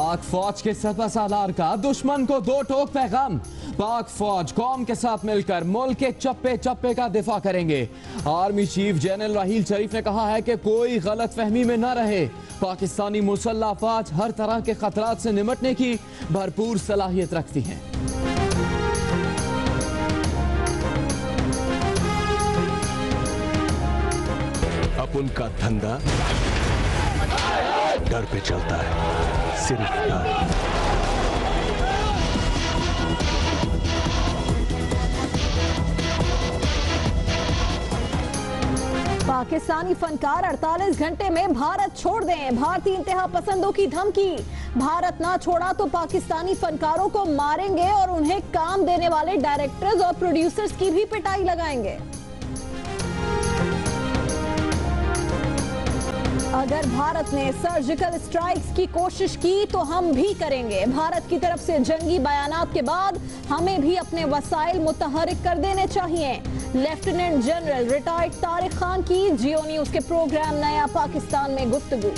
पाक फौज के सपा-सालार का दुश्मन को दो टोक पैगाम। पाक फौज कौम के साथ मिलकर मुल्क के चप्पे चप्पे का दिफा करेंगे। आर्मी चीफ जनरल राहील शरीफ ने कहा है कि कोई गलत फहमी में न रहे। पाकिस्तानी मुसल्लह अफवाज हर तरह के खतरात से निमटने की भरपूर सलाहियत रखती हैं। अब उनका धंधा डर पे चलता है, सिर्फ डर। पाकिस्तानी फनकार 48 घंटे में भारत छोड़ दें, भारतीय इंतहा पसंदों की धमकी। भारत ना छोड़ा तो पाकिस्तानी फनकारों को मारेंगे और उन्हें काम देने वाले डायरेक्टर्स और प्रोड्यूसर्स की भी पिटाई लगाएंगे। अगर भारत ने सर्जिकल स्ट्राइक्स की कोशिश की तो हम भी करेंगे। भारत की तरफ से जंगी बयानात के बाद हमें भी अपने वसाइल मुतहरिक कर देने चाहिए। Lieutenant general retired Tariq Khan की जियो न्यूज के प्रोग्राम नया पाकिस्तान में गुफ्तगू।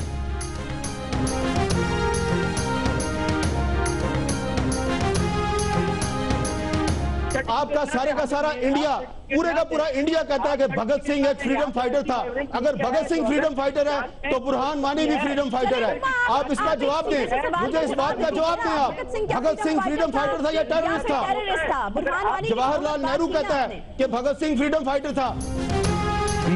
आपका सारे का सारा इंडिया, पूरे का पूरा इंडिया कहता है कि भगत सिंह एक फ्रीडम फाइटर था। अगर भगत सिंह फ्रीडम फाइटर है तो बुरहान वानी भी फ्रीडम फाइटर है। आप इसका जवाब दें, मुझे इस बात का जवाब दें। आप भगत सिंह फ्रीडम फाइटर था या टेररिस्ट था? जवाहरलाल नेहरू कहता है कि भगत सिंह फ्रीडम फाइटर था।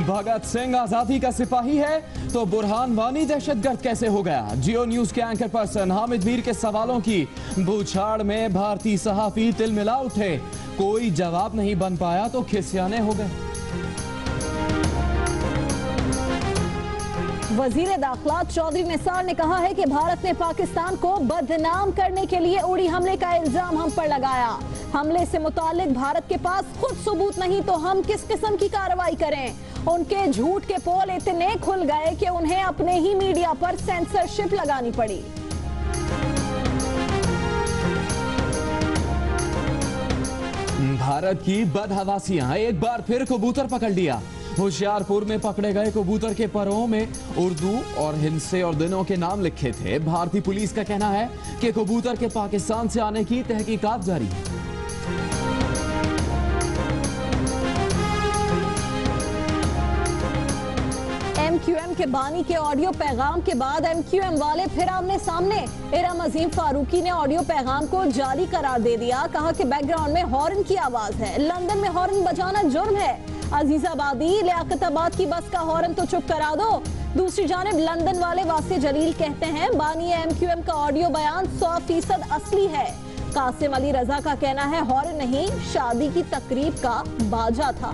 भगत सिंह आजादी का सिपाही है तो बुरहान वानी दहशतगर्द कैसे हो गया? जियो न्यूज के एंकर पर्सन हामिद मीर के सवालों की बूछाड़ में भारतीय सहाफी तिलमिला उठे। कोई जवाब नहीं बन पाया तो खिसियाने हो गए। वजीर दाखिला चौधरी निसार ने कहा है कि भारत ने पाकिस्तान को बदनाम करने के लिए उड़ी हमले का इल्जाम हम पर लगाया। हमले से मुतालिक भारत के पास खुद सबूत नहीं तो हम किस किस्म की कार्रवाई करें? उनके झूठ के पोल इतने खुल गए कि उन्हें अपने ही मीडिया पर सेंसरशिप लगानी पड़ी। भारत की बदहवासियां एक बार फिर कबूतर पकड़ लिया। होशियारपुर में पकड़े गए कबूतर के परों में उर्दू और हिंसे और दिनों के नाम लिखे थे। भारतीय पुलिस का कहना है कि कबूतर के पाकिस्तान से आने की तहकीकात जारी है। एमक्यूएम के बानी के ऑडियो पैगाम के बाद एमक्यूएम वाले फिर आमने सामने। इरम अजीम फारूकी ने ऑडियो पैगाम को जाली करार दे दिया। कहा कि बैकग्राउंड में हॉर्न की आवाज है। लंदन में हॉर्न बजाना जुर्म है। अजीजाबादी लियाकताबाद की बस का हॉर्न तो चुप करा दो। दूसरी जानिब लंदन वाले वासे जलील कहते हैं बानी एमक्यूएम का ऑडियो बयान 100% असली है। कासिम अली रजा का कहना है हॉर्न नहीं, शादी की तकरीब का बाजा था।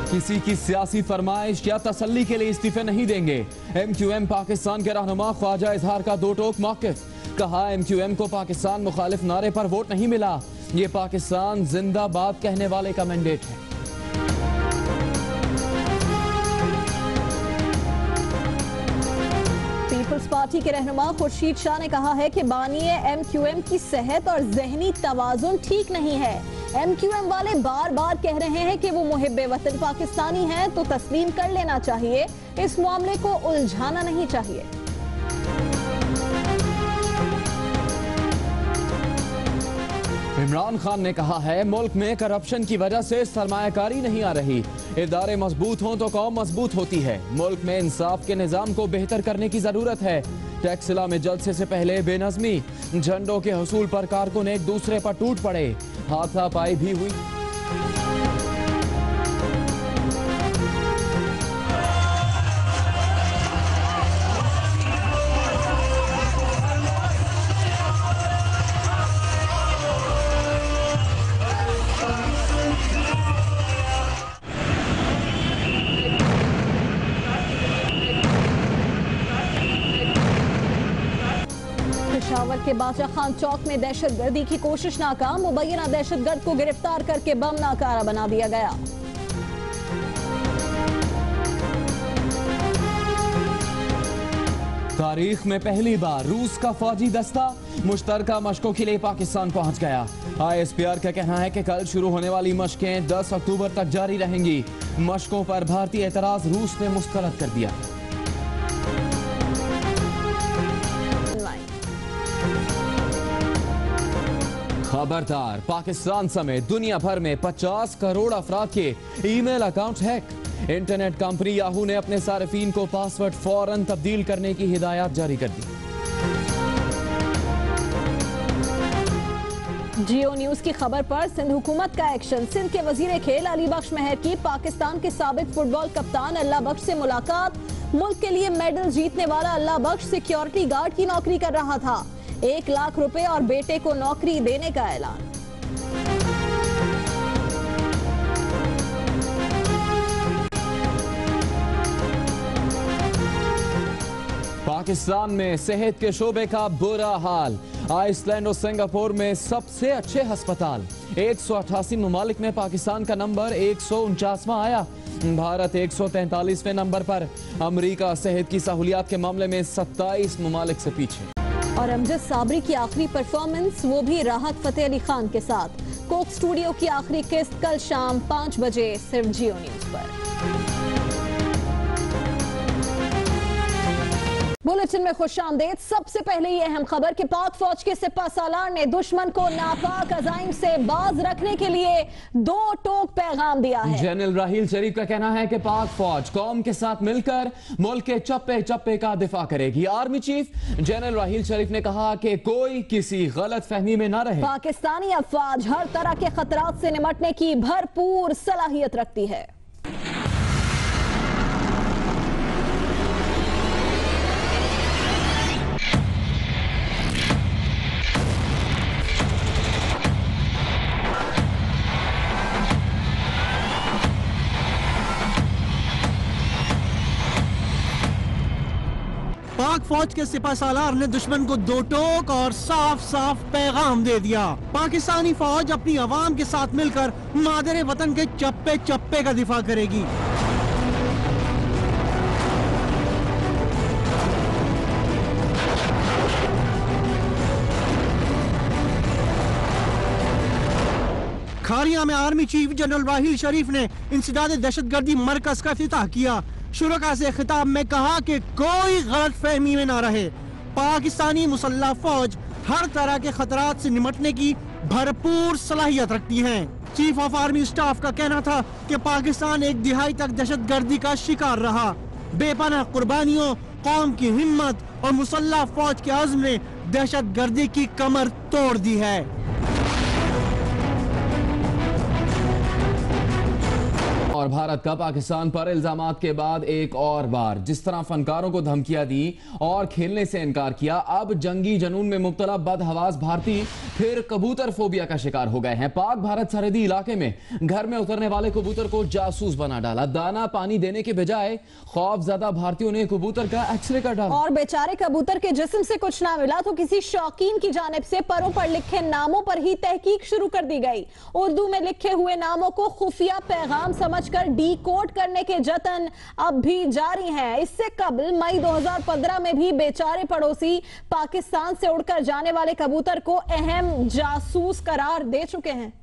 किसी की सियासी फरमाइश या तसल्ली के लिए इस्तीफे नहीं देंगे। एमक्यूएम पाकिस्तान के रहनुमा ख्वाजा इजहार का दो टोक मौक़िफ़। कहा एमक्यूएम को पाकिस्तान मुखालिफ नारे पर वोट नहीं मिला, ये पाकिस्तान जिंदाबाद कहने वाले का मैंडेट है। पीपल्स पार्टी के रहनुमा खुर्शीद शाह ने कहा है कि बानिए एमक्यूएम की सेहत और जहनी तवाजुन ठीक नहीं है। एमक्यूएम वाले बार बार कह रहे हैं कि वो मुहिब्बे वतन पाकिस्तानी हैं तो तस्लीम कर लेना चाहिए। इस मामले को उलझाना नहीं चाहिए। इमरान खान ने कहा है मुल्क में करप्शन की वजह से सरमायाकारी नहीं आ रही। इदारे मजबूत हों तो कौम मजबूत होती है। मुल्क में इंसाफ के निज़ाम को बेहतर करने की जरूरत है। टैक्सिला में जलसे से पहले बेनज़मी, झंडों के हसूल पर कारकुन एक दूसरे पर टूट पड़े, हाथापाई भी हुई। पेशावर के बादशाह खान चौक में दहशतगर्दी की कोशिश नाकाम। मुबैना दहशतगर्द को गिरफ्तार करके बम नाकारा बना दिया गया। तारीख में पहली बार रूस का फौजी दस्ता मुश्तरका मशकों के लिए पाकिस्तान पहुंच गया। ISPR का कहना है कि कल शुरू होने वाली मशकें 10 अक्टूबर तक जारी रहेंगी। मशकों पर भारतीय एतराज रूस ने मुस्तरद कर दिया। खबरदार, पाकिस्तान समेत दुनिया भर में 50 करोड़ अफराद के email account hack. Internet company Yahoo ने अपने सार्फिन को पासवर्ड फौरन तब्दील करने की हिदायत जारी कर दी। जियो न्यूज की खबर पर सिंध हुकूमत का एक्शन। सिंध के वजीर खेल अली बख्श मेहर की पाकिस्तान के साबिक फुटबॉल कप्तान अल्लाह बख्श से मुलाकात। मुल्क के लिए मेडल जीतने वाला अल्लाह बख्श सिक्योरिटी गार्ड की नौकरी कर रहा था। 1 लाख रुपए और बेटे को नौकरी देने का ऐलान। पाकिस्तान में सेहत के शोबे का बुरा हाल। आइसलैंड और सिंगापुर में सबसे अच्छे अस्पताल। 188 ममालिक में पाकिस्तान का नंबर 149वां आया। भारत 143वें नंबर पर। अमेरिका सेहत की सहूलियात के मामले में 27 ममालिक से पीछे। और अमजद साबरी की आखिरी परफॉर्मेंस, वो भी राहत फतेह अली खान के साथ। कोक स्टूडियो की आखिरी किस्त कल शाम 5 बजे सिर्फ जियो न्यूज पर। बुलेटिन में खुशामदीद। सबसे पहले ये अहम खबर कि पाक फौज के सिपह सालार ने दुश्मन को नापाक अज़ाइम से बाज रखने के लिए 2 टोक पैगाम दिया है। जनरल राहील शरीफ का कहना है कि पाक फौज कौम के साथ मिलकर मुल्क के चप्पे चप्पे का दिफा करेगी। आर्मी चीफ जनरल राहील शरीफ ने कहा कि कोई किसी गलत फहमी में न रहे। पाकिस्तानी अफवाज हर तरह के खतरात से निपटने की भरपूर सलाहियत रखती है। पाक फौज के सिपह सालार ने दुश्मन को 2 टोक और साफ साफ पैगाम दे दिया। पाकिस्तानी फौज अपनी आवाम के साथ मिलकर मादरे वतन के चप्पे चप्पे का दिफा करेगी। खारिया में आर्मी चीफ जनरल राहील शरीफ ने इंसदाद दहशतगर्दी मरकज का इफ्तिताह किया। शुरका से खिताब में कहा कि कोई गलत फहमी में ना रहे। पाकिस्तानी मुसल्लह फौज हर तरह के खतरात से निपटने की भरपूर सलाहियत रखती है। चीफ ऑफ आर्मी स्टाफ का कहना था कि पाकिस्तान एक दिहाई तक दहशतगर्दी का शिकार रहा। बेपनाह कुर्बानियों, कौम की हिम्मत और मुसल्लह फौज के अज़्म ने दहशतगर्दी की कमर तोड़ दी है। और भारत का पाकिस्तान पर इल्जामात के बाद एक और बार जिस तरह फनकारों को धमकियां दी और खेलने से इनकार किया, अब जंगी जनून में मुब्तला बदहवास भारतीय फिर कबूतर फोबिया का शिकार हो गए हैं। पाक भारत सरहदी इलाके में घर में उतरने वाले कबूतर को जासूस बना डाला। दाना पानी देने के बजाय खौफजदा भारतीयों ने कबूतर का एक्सरे कर डाला। और बेचारे कबूतर के जिस्म से कुछ ना मिला तो किसी शौकीन की जानिब से परों पर लिखे नामों पर ही तहकीक शुरू कर दी गई। उर्दू में लिखे हुए नामों को खुफिया पैगाम समझकर डीकोड करने के जतन अब भी जारी हैं। इससे कबल मई 2015 में भी बेचारे पड़ोसी पाकिस्तान से उड़कर जाने वाले कबूतर को अहम जासूस करार दे चुके हैं।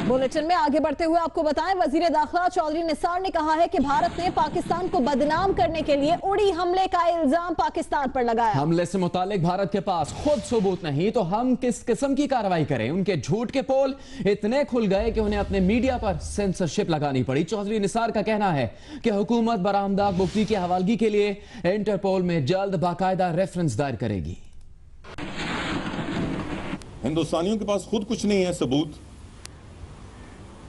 बुलेटिन में आगे बढ़ते हुए आपको बताएं, वजीर दाखिला चौधरी निसार ने कहा है कि भारत ने पाकिस्तान को बदनाम करने के लिए उड़ी हमले का इल्जाम पाकिस्तान पर लगाया। हमले से मुतालिक भारत के पास खुद सबूत नहीं तो हम किस किस्म की कार्रवाई करें। उनके झूठ के पोल इतने खुल गए कि उन्हें अपने मीडिया पर सेंसरशिप लगानी पड़ी। चौधरी निसार का कहना है कि हुकूमत बरामदा मुफ्ती की हवालगी के लिए इंटरपोल में जल्द बाकायदा रेफरेंस दायर करेगी। हिंदुस्तानियों के पास खुद कुछ नहीं है सबूत,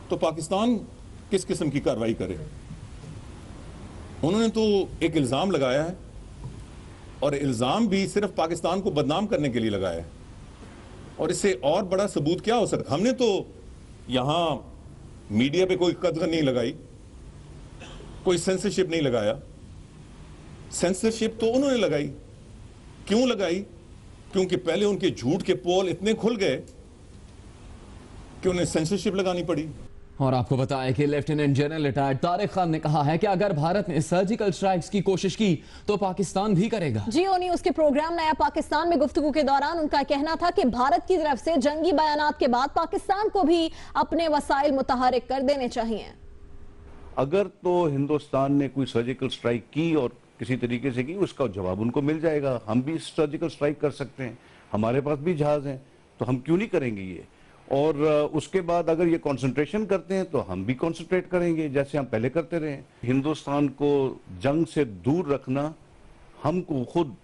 तो पाकिस्तान किस किस्म की कार्रवाई करे। उन्होंने तो एक इल्जाम लगाया है और इल्जाम भी सिर्फ पाकिस्तान को बदनाम करने के लिए लगाया है। और इससे और बड़ा सबूत क्या हो सकता। हमने तो यहां मीडिया पे कोई कदर नहीं लगाई, कोई सेंसरशिप नहीं लगाया। सेंसरशिप तो उन्होंने लगाई। क्यों लगाई? क्योंकि पहले उनके झूठ के पोल इतने खुल गए कि उन्हें सेंसरशिप लगानी पड़ी। और आपको बताएं कि lieutenant general retired Tariq Khan ने कहा है कि अगर भारत ने सर्जिकल स्ट्राइक्स की कोशिश की तो पाकिस्तान भी करेगा। जियो न्यूज के प्रोग्राम नया पाकिस्तान में गुफ्तगू के दौरान उनका कहना था कि भारत की तरफ से जंगी बयानात के बाद पाकिस्तान को भी अपने वसाइल मुतहरिक कर देने चाहिए। अगर तो हिंदुस्तान ने कोई सर्जिकल स्ट्राइक की और किसी तरीके से की, उसका जवाब उनको मिल जाएगा। हम भी सर्जिकल स्ट्राइक कर सकते हैं, हमारे पास भी जहाज हैं, तो हम क्यों नहीं करेंगे ये। और उसके बाद अगर ये कंसंट्रेशन करते हैं तो हम भी कंसंट्रेट करेंगे जैसे हम पहले करते रहे। हिंदुस्तान को जंग से दूर रखना, हमको खुद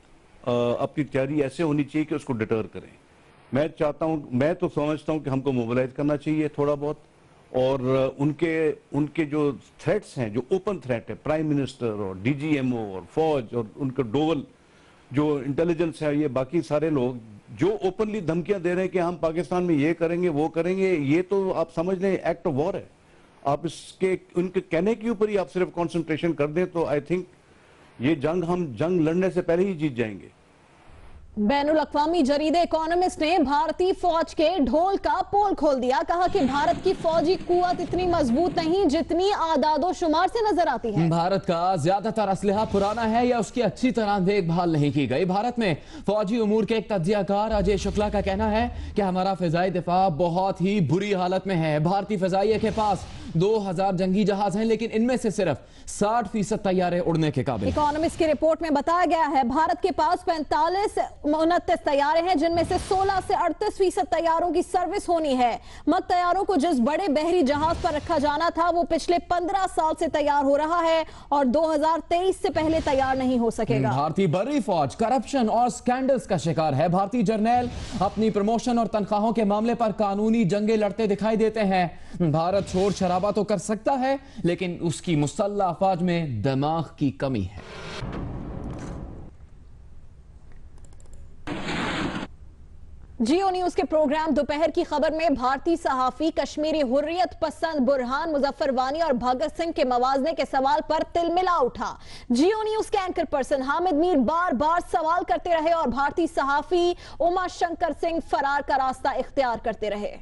अपनी तैयारी ऐसे होनी चाहिए कि उसको डिटर करें। मैं चाहता हूं, मैं तो समझता हूं कि हमको मोबिलाइज करना चाहिए थोड़ा बहुत, और उनके जो थ्रेट्स हैं, जो ओपन थ्रेट है, प्राइम मिनिस्टर और डीजीएमओ और फौज और उनका डोवल जो इंटेलिजेंस है, ये बाकी सारे लोग जो ओपनली धमकियां दे रहे हैं कि हम पाकिस्तान में ये करेंगे वो करेंगे, ये तो आप समझ लें एक्ट ऑफ वॉर है। आप इसके उनके कहने के ऊपर ही आप सिर्फ कंसंट्रेशन कर दें तो आई थिंक ये जंग हम जंग लड़ने से पहले ही जीत जाएंगे। बैनुल अक़वामी जरीदे इकोनॉमिस्ट ने भारतीय फौज के ढोल का पोल खोल दिया। कहा कि भारत की फौजी कुव्वत इतनी मजबूत नहीं जितनी आदादो शुमार से नजर आती है। भारत का ज्यादातर असलहा पुराना है या उसकी अच्छी तरह देखभाल नहीं की गई। भारत में फौजी उमूर के एक तज्जियाकार अजय शुक्ला का कहना है कि हमारा फिजाई दिफा बहुत ही बुरी हालत में है। भारतीय फिजाइये के पास 2000 जंगी जहाज हैं, लेकिन इनमें से सिर्फ 60% तैयारे उड़ने के काबिल। इकोनॉमिस्ट की रिपोर्ट में बताया गया है भारत के पास 45-29 तैयारे हैं, जिनमें से 16 से 38% तैयारों की सर्विस होनी है। मग तैयारों को जिस बड़े बहरी जहाज पर रखा जाना था वो पिछले 15 साल से तैयार हो रहा है और 2023 से पहले तैयार नहीं हो सकेगा। भारतीय बड़ी फौज करप्शन और स्कैंडल्स का शिकार है। भारतीय जर्नैल अपनी प्रमोशन और तनख्वाहों के मामले पर कानूनी जंगे लड़ते दिखाई देते हैं। भारत शोर शराबा तो कर सकता है, लेकिन उसकी मुसल्लह अफवाज में दिमाग की कमी है। जियो न्यूज के प्रोग्राम दोपहर की खबर में भारतीय सहाफी कश्मीरी हुर्रियत पसंद बुरहान मुजफ्फर वानी और भगत सिंह के मवाजने के सवाल पर तिलमिला उठा। जियो न्यूज के एंकर पर्सन हामिद मीर बार बार सवाल करते रहे और भारतीय सहाफी उमा शंकर सिंह फरार का रास्ता इख्तियार करते रहे।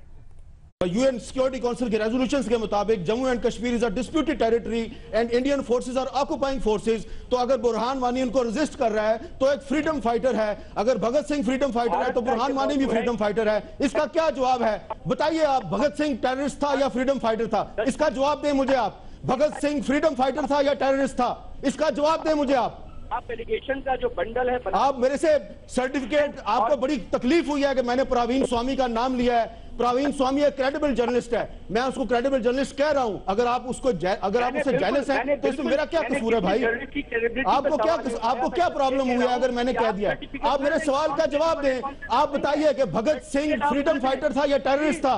यूएन सिक्योरिटी काउंसिल के रेजोल्यूशंस के मुताबिक Jammu and Kashmir is a disputed territory and Indian forces are occupying forces. तो अगर बुरहान वानी उनको रेजिस्ट कर रहा है तो एक फ्रीडम फाइटर है, अगर भगत सिंह फ्रीडम फाइटर है तो बुरहान वानी भी फ्रीडम फाइटर है। इसका क्या जवाब है बताइए आप? भगत सिंह टेररिस्ट था या फ्रीडम फाइटर था? इसका जवाब दें मुझे आप। भगत सिंह फ्रीडम फाइटर था या टेररिस्ट था? इसका जवाब दें मुझे आप। एलिगेशन का जो बंडल है आप मेरे से सर्टिफिकेट, आपको बड़ी तकलीफ हुई है कि मैंने प्रवीण स्वामी का नाम लिया है। प्रवीण स्वामी एक क्रेडिबल जर्नलिस्ट है, मैं उसको क्रेडिबल जर्नलिस्ट कह रहा हूं। अगर आप उससे जेलस हैं तो इसमें मेरा क्या कसूर है भाई? आपको क्या प्रॉब्लम हुई है अगर मैंने कह दिया? आप मेरे सवाल का जवाब दें। आप बताइए कि भगत सिंह फ्रीडम फाइटर था या टेररिस्ट था?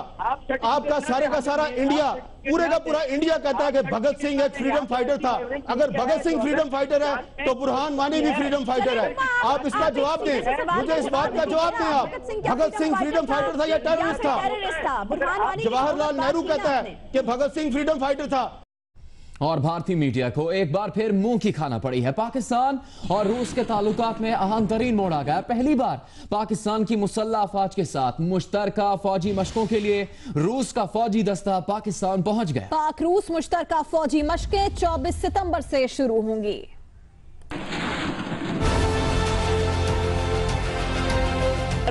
आपका सारे का सारा इंडिया, पूरे का पूरा इंडिया कहता है कि भगत सिंह एक फ्रीडम फाइटर था। अगर भगत सिंह फ्रीडम फाइटर है तो बुरहान वानी भी फ्रीडम फाइटर है। आप इसका जवाब दें, मुझे इस बात का जवाब दें आप। भगत सिंह फ्रीडम फाइटर था या टेररिस्ट था? जवाहरलाल नेहरू कहता है कि भगत सिंह फ्रीडम फाइटर था। और भारतीय मीडिया को एक बार फिर मुंह की खाना पड़ी है। पाकिस्तान और रूस के ताल्लुकात में अहम तरीन मोड़ आ गया। पहली बार पाकिस्तान की मुसल्लह अफवाज के साथ मुश्तरका फौजी मशकों के लिए रूस का फौजी दस्ता पाकिस्तान पहुंच गया। पाक रूस मुश्तरका फौजी मशकें 24 सितंबर से शुरू होंगी।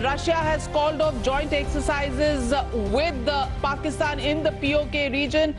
Russia has called off joint exercises with Pakistan in the POK region.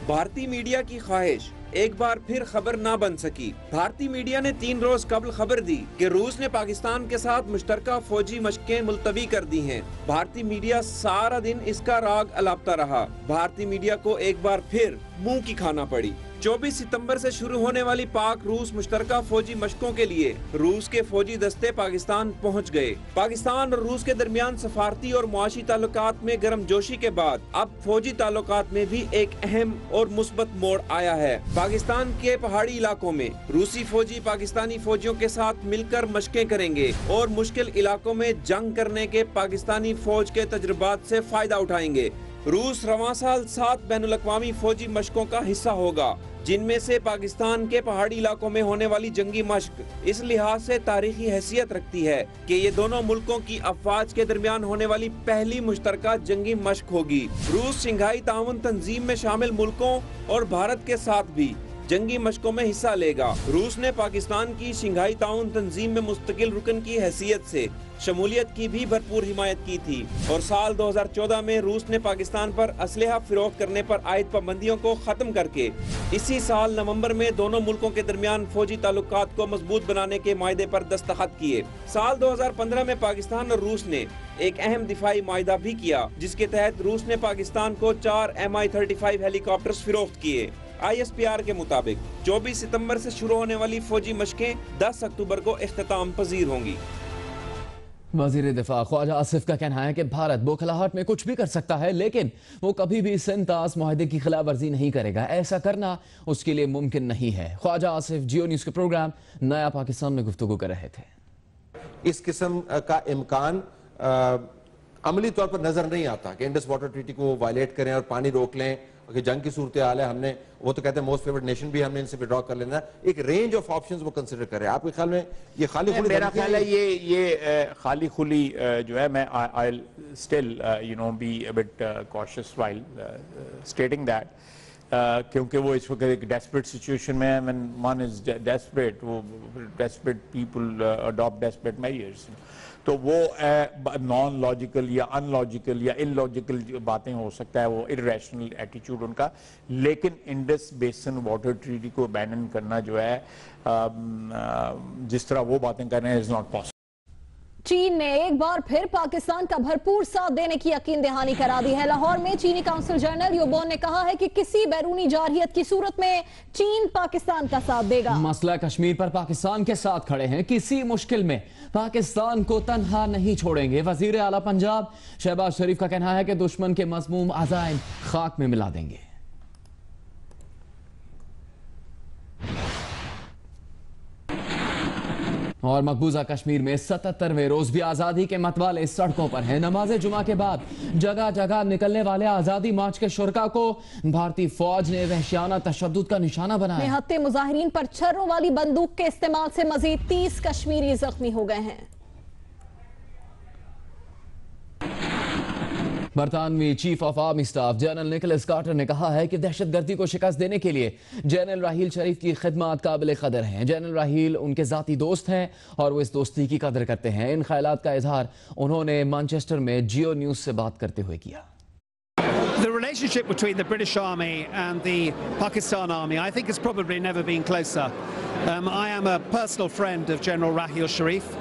भारतीय मीडिया की ख्वाहिश एक बार फिर खबर ना बन सकी। भारतीय मीडिया ने 3 रोज कबल खबर दी कि रूस ने पाकिस्तान के साथ मुश्तरका फौजी मशकें मुलतवी कर दी हैं। भारतीय मीडिया सारा दिन इसका राग अलापता रहा। भारतीय मीडिया को एक बार फिर मुंह की खाना पड़ी। 24 सितंबर से शुरू होने वाली पाक रूस मुश्तरका फौजी मशकों के लिए रूस के फौजी दस्ते पाकिस्तान पहुंच गए। पाकिस्तान और रूस के दरमियान सफारती और मुआशी ताल्लुकात में गर्मजोशी के बाद अब फौजी ताल्लुकात में भी एक अहम और मुस्बत मोड़ आया है। पाकिस्तान के पहाड़ी इलाकों में रूसी फौजी पाकिस्तानी फौजियों के साथ मिलकर मशकें करेंगे और मुश्किल इलाकों में जंग करने के पाकिस्तानी फौज के तजुर्बात से फायदा उठाएंगे। रूस रवां साल 7 बैनुल-अक़वामी फौजी मशकों का हिस्सा होगा, जिनमें से पाकिस्तान के पहाड़ी इलाकों में होने वाली जंगी मश्क इस लिहाज से तारीखी हैसियत रखती है कि ये दोनों मुल्कों की अफवाज के दरमियान होने वाली पहली मुश्तरका जंगी मश्क होगी। रूस शंघाई ताउन तंजीम में शामिल मुल्कों और भारत के साथ भी जंगी मशकों में हिस्सा लेगा। रूस ने पाकिस्तान की शंघाई ताउन तंजीम में मुस्तकिल रुकन की हैसियत से शमूलियत की भी भरपूर हिमायत की थी और साल 2014 में रूस ने पाकिस्तान पर असलहा फिरोख्त करने पर आयद पाबंदियों को खत्म करके इसी साल नवंबर में दोनों मुल्कों के दरमियान फौजी ताल्लुकात को मजबूत बनाने के मायदे पर दस्तखत किए। साल 2015 में पाकिस्तान और रूस ने एक अहम दिफाई मायदा भी किया, जिसके तहत रूस ने पाकिस्तान को 4 Mi-35 हेलीकॉप्टर्स फिरोख्त किए। ISPR के मुताबिक 24 सितंबर से शुरू होने वाली फौजी मशकें 10 अक्टूबर को इख्तिताम पजीर होंगी। वज़ीर दिफा ख्वाजा आसिफ का कहना है कि भारत बौखलाहट में कुछ भी कर सकता है, लेकिन वो कभी भी सिंतास मुआहदे की खिलाफ वर्जी नहीं करेगा। ऐसा करना उसके लिए मुमकिन नहीं है। ख्वाजा आसिफ जियो न्यूज़ के प्रोग्राम नया पाकिस्तान में गुफ्तगू कर रहे थे। इस किस्म का इम्कान अमली तौर पर नजर नहीं आता कि इंडस वाटर ट्रीटी को वायलेट करें और पानी रोक लें कि जंग की सूरत हाल है। हमने वो तो कहते हैं मोस्ट फेवर्ड नेशन भी हमने इनसे विड्रॉ कर लेना। एक रेंज ऑफ ऑप्शंस वो कंसीडर करें। आपके ख्याल में ये खाली खुली, मेरा ख्याल है ये खाली खुली जो है, मैं I still be a bit cautious while stating that, क्योंकि वो इस वक्त एक डेस्परेट सिचुएशन में है। व्हेन वन इज डेस्परेट, वो desperate people adopt desperate measures, तो वो नॉन लॉजिकल या अनलॉजिकल या इलॉजिकल बातें हो सकता है, वो इरेशनल एटीट्यूड उनका। लेकिन इंडस बेसिन वाटर ट्रीटी को बैन करना जो है, जिस तरह वो बातें कर रहे हैं, इज नॉट पॉसिबल। चीन ने एक बार फिर पाकिस्तान का भरपूर साथ देने की यकीन दहानी करा दी है। लाहौर में चीनी काउंसिल जनरल योबोन ने कहा है कि किसी बैरूनी जारहियत की सूरत में चीन पाकिस्तान का साथ देगा। मसला कश्मीर पर पाकिस्तान के साथ खड़े हैं, किसी मुश्किल में पाकिस्तान को तन्हा नहीं छोड़ेंगे। वजीर आला पंजाब शहबाज शरीफ का कहना है कि दुश्मन के मज़मूम अज़ाइम खाक में मिला देंगे। और मकबूजा कश्मीर में 77वें रोज भी आजादी के मतवाले सड़कों पर हैं। नमाज जुमा के बाद जगह जगह निकलने वाले आजादी मार्च के शुरका को भारतीय फौज ने वहशियाना तशद्दुद का निशाना बनाया। निहत्ते मुजाहिरीन पर छर्रों वाली बंदूक के इस्तेमाल से मजीद 30 कश्मीरी जख्मी हो गए हैं। बरतानवी chief of army staff general Nicholas Carter ने कहा है कि दहशतगर्दी को शिकस्त देने के लिए जनरल राहील शरीफ की खिदमत काबिल कदर हैं। जनरल राहील उनके जाती दोस्त हैं और वो इस दोस्ती की कदर करते हैं। इन ख्यालात का इजहार उन्होंने मैनचेस्टर में जियो न्यूज से बात करते हुए किया। The relationship between the British Army and the Pakistan Army, I think, has probably never been closer. I am a personal friend of General Raheel Sharif,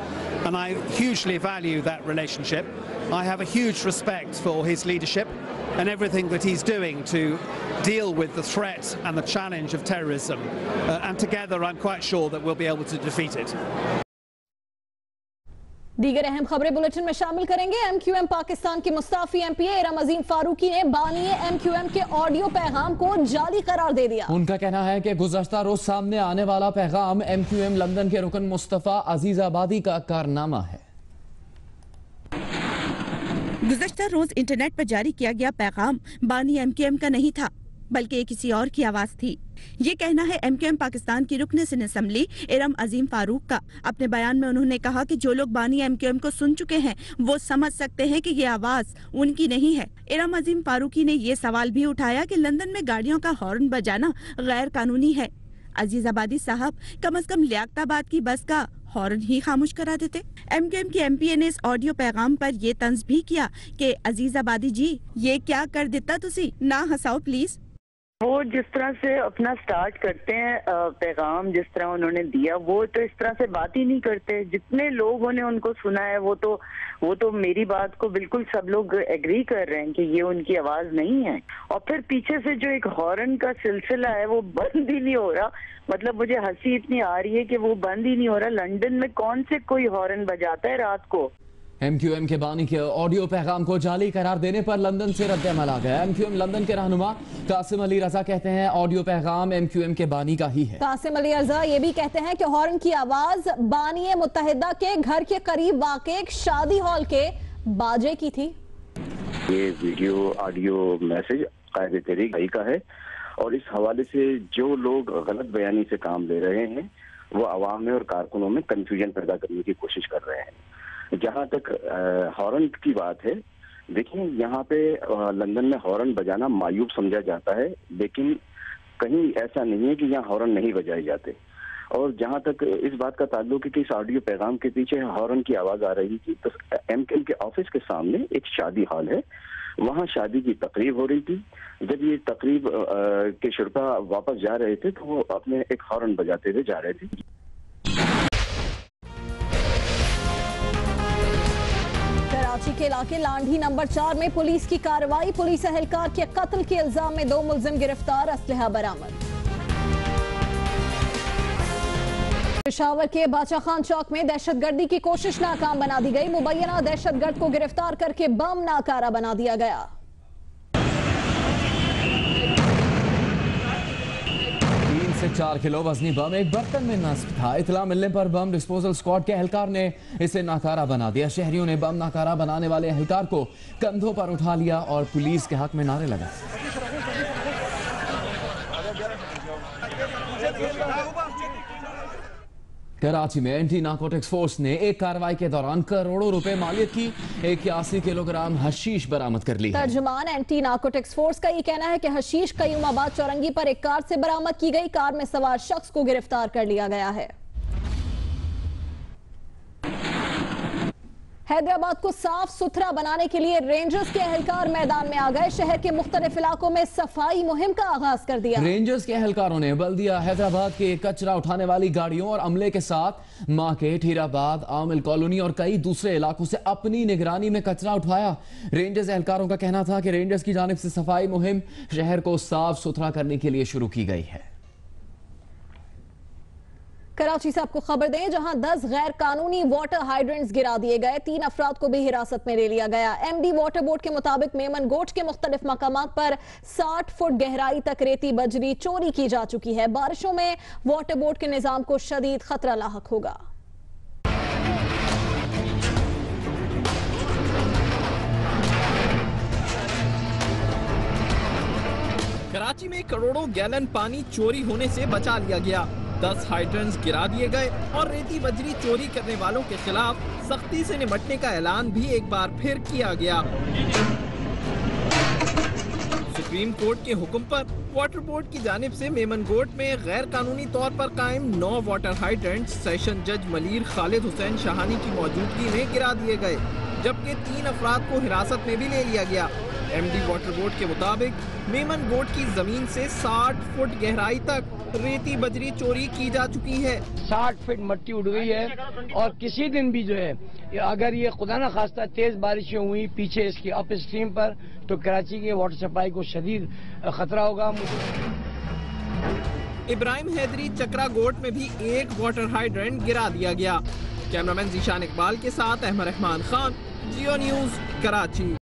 and I hugely value that relationship. I have a huge respect for his leadership and everything that he's doing to deal with the threat and the challenge of terrorism. And together, I'm quite sure that we'll be able to defeat it. दीगर अहम खबरें bulletin में शामिल करेंगे। MQM Pakistan की Mustafi MP Iram अजीम फारूकी ने बानिए MQM के ऑडियो पैगाम को जाली करार दे दिया। उनका कहना है कि गुज़श्ता रोज सामने आने वाला पैगाम MQM लंदन के रुकन मुस्तफा अजीज आबादी का कारनामा है। गुज़श्ता रोज इंटरनेट पर जारी किया गया पैगाम बानी MQM का नहीं था, बल्कि ये किसी और की आवाज थी। ये कहना है MQM पाकिस्तान की रुकन सिन असम्बली इरम अजीम फारूक का। अपने बयान में उन्होंने कहा कि जो लोग बानी MQM को सुन चुके हैं वो समझ सकते हैं कि ये आवाज उनकी नहीं है। इरम अजीम फारूकी ने ये सवाल भी उठाया कि लंदन में गाड़ियों का हॉर्न बजाना गैर कानूनी है। अजीज आबादी साहब कम से कम लियाकताबाद की बस का हॉर्न ही खामोश करा देते। MQM की MP ने इस ऑडियो पैगाम पर ये तंज भी किया कि अजीज आबादी जी, ये क्या कर देता तुसी, ना हंसाओ प्लीज। वो जिस तरह से अपना स्टार्ट करते हैं पैगाम, जिस तरह उन्होंने दिया, वो तो इस तरह से बात ही नहीं करते। जितने लोगों ने उनको सुना है वो तो मेरी बात को बिल्कुल सब लोग एग्री कर रहे हैं कि ये उनकी आवाज नहीं है। और फिर पीछे से जो एक हॉर्न का सिलसिला है वो बंद ही नहीं हो रहा। मतलब मुझे हंसी इतनी आ रही है कि वो बंद ही नहीं हो रहा। लंदन में कौन से कोई हॉर्न बजाता है रात को। MQM के बानी के ऑडियो पैगाम को जाली करार देने पर लंदन से रद्द-ए-अमल आ गया। MQM लंदन के रहनुमा कासिम अली रजा कहते हैं ऑडियो पैगाम MQM के बानी का ही है। कासिम अली रजा ये भी कहते हैं कि हॉर्न की आवाज बानी मुत्तहिदा के घर के करीब वाक़े एक शादी हॉल के बाजे की थी। ये वीडियो ऑडियो मैसेज कायदे तरीके का है और इस हवाले से जो लोग गलत बयानी से काम ले रहे हैं वो आवाम में और कारकुनों में कंफ्यूजन पैदा करने की कोशिश कर रहे हैं। जहां तक हॉर्न की बात है, देखिए यहाँ पे लंदन में हॉर्न बजाना मायूब समझा जाता है, लेकिन कहीं ऐसा नहीं है कि यहाँ हॉर्न नहीं बजाए जाते। और जहां तक इस बात का ताल्लुक है कि इस ऑडियो पैगाम के पीछे हॉर्न की आवाज आ रही थी, तो एमकेएम के ऑफिस के सामने एक शादी हॉल है, वहां शादी की तकरीब हो रही थी। जब ये तकरीब के शुरका वापस जा रहे थे तो वो अपने एक हॉर्न बजाते हुए जा रहे थे। कराची के इलाके लांढी नंबर 4 में पुलिस की कार्रवाई, पुलिस एहलकार के कत्ल के इल्जाम में 2 मुलजिम गिरफ्तार, असलहा बरामद। पेशावर के बादशाह खान चौक में दहशतगर्दी की कोशिश नाकाम बना दी गई, मुबैना दहशतगर्द को गिरफ्तार करके बम नाकारा बना दिया गया। 3 से 4 किलो वजनी बम एक बर्तन में नस्ब था। इतला मिलने पर बम डिस्पोजल स्क्वाड के एहलकार ने इसे नाकारा बना दिया। शहरियों ने बम नाकारा बनाने वाले एहलकार को कंधों पर उठा लिया और पुलिस के हक में नारे लगाए। कराची में एंटी नार्कोटिक्स फोर्स ने एक कार्रवाई के दौरान करोड़ों रुपए मालियत की 81 किलोग्राम हशीश बरामद कर ली। तर्जुमान एंटी नार्कोटिक्स फोर्स का ये कहना है कि हशीश कयूमाबाद चौरंगी पर एक कार से बरामद की गई। कार में सवार शख्स को गिरफ्तार कर लिया गया है। हैदराबाद को साफ सुथरा बनाने के लिए रेंजर्स के एहलकार मैदान में आ गए। शहर के मुख्तलिफ इलाकों में सफाई मुहिम का आगाज कर दिया। रेंजर्स के एहलकारों ने बल्दिया हैदराबाद के कचरा उठाने वाली गाड़ियों और अमले के साथ मार्केट, हीराबाद, आमिल कॉलोनी और कई दूसरे इलाकों से अपनी निगरानी में कचरा उठाया। रेंजर्स एहलकारों का कहना था कि रेंजर्स की जानिब से सफाई मुहिम शहर को साफ सुथरा करने के लिए शुरू की गई है। कराची से आपको खबर दें, जहां 10 गैर कानूनी वाटर हाइड्रेंट्स गिरा दिए गए, 3 अफराद को भी हिरासत में ले लिया गया। एमडी वाटर बोर्ड के मुताबिक मेमन गोट के मुख्तलिफ मकामात पर 60 फुट गहराई तक रेती बजरी चोरी की जा चुकी है। बारिशों में वाटर बोर्ड के निजाम को शदीद खतरा लाहक होगा। कराची में करोड़ों गैलन पानी चोरी होने से बचा लिया गया। 10 हाइड्रेंट्स गिरा दिए गए और रेती बजरी चोरी करने वालों के खिलाफ सख्ती से निपटने का ऐलान भी एक बार फिर किया गया। सुप्रीम कोर्ट के हुक्म पर वाटर बोर्ड की जानिब से मेमन गोट में गैर कानूनी तौर पर कायम 9 वाटर हाइड्रेंट्स सेशन जज मलीर खालिद हुसैन शाहानी की मौजूदगी में गिरा दिए गए, जबकि 3 अफराद को हिरासत में भी ले लिया गया। एमडी वाटर बोर्ड के मुताबिक मेमन गोट की जमीन से 60 फुट गहराई तक रेती बजरी चोरी की जा चुकी है। 60 फीट मिट्टी उड़ गई है और किसी दिन भी जो है अगर ये खुदा न खास्ता तेज बारिशें हुई पीछे इसकी अप स्ट्रीम पर, तो कराची के वाटर सप्लाई को शदीद खतरा होगा। इब्राहिम हैदरी चक्रा गोट में भी एक वाटर हाइड्रेंट गिरा दिया गया। कैमरामैन जीशान इकबाल के साथ अहमद रहमान खान, जियो न्यूज, कराची।